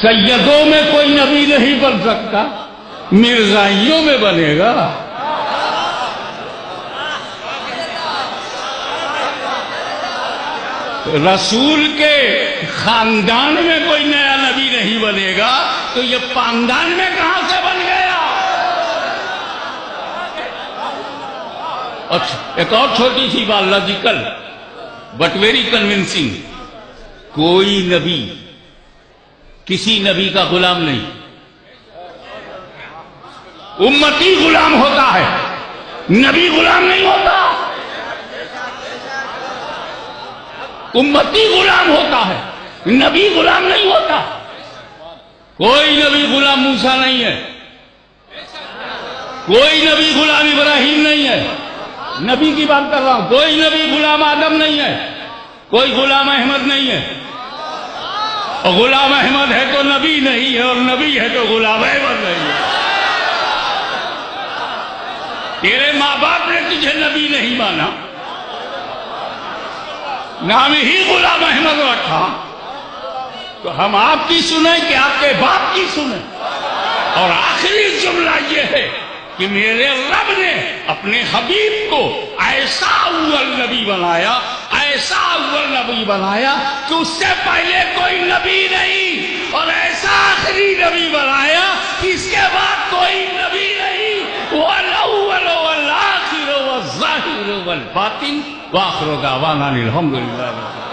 سیدوں میں کوئی نبی نہیں بن سکتا، مرزائیوں میں بنے گا۔ رسول کے خاندان میں کوئی نیا نبی نہیں بنے گا تو یہ پاندان میں کہاں سے بن گیا؟ اچھا ایک اور چھوٹی سی بات، لاجیکل بٹ ویری کنونسنگ، کوئی نبی کسی نبی کا غلام نہیں، امتی غلام ہوتا ہے، نبی غلام نہیں ہوتا۔ امتی غلام ہوتا ہے، نبی غلام نہیں ہوتا۔ کوئی نبی غلام موسیٰ نہیں ہے، کوئی نبی غلام ابراہیم نہیں ہے، نبی کی بات کر رہا ہوں۔ کوئی نبی غلام آدم نہیں ہے، کوئی غلام احمد نہیں ہے، اور غلام احمد ہے تو نبی نہیں ہے، اور نبی ہے تو غلام احمد نہیں ہے۔ تیرے ماں باپ نے تجھے نبی نہیں مانا، نام ہی غلام احمد رکھا، تو ہم آپ کی سنیں کہ آپ کے باپ کی سنیں؟ اور آخری جملہ یہ ہے کہ میرے رب نے اپنے حبیب کو ایسا اول نبی بنایا، ایسا اول نبی بنایا کہ اس سے پہلے کوئی نبی نہیں، اور ایسا آخری نبی بنایا کہ اس کے بعد کوئی نبی نہیں۔ وَالْأَوَّلُ وَالْآخِرُ وَالظَّاهِرُ وَالْبَاطِنُ وَآخِرُ دَعْوَانَا الْحَمْدُ لِلَّهِ رَبِّ الْعَالَمِينَ۔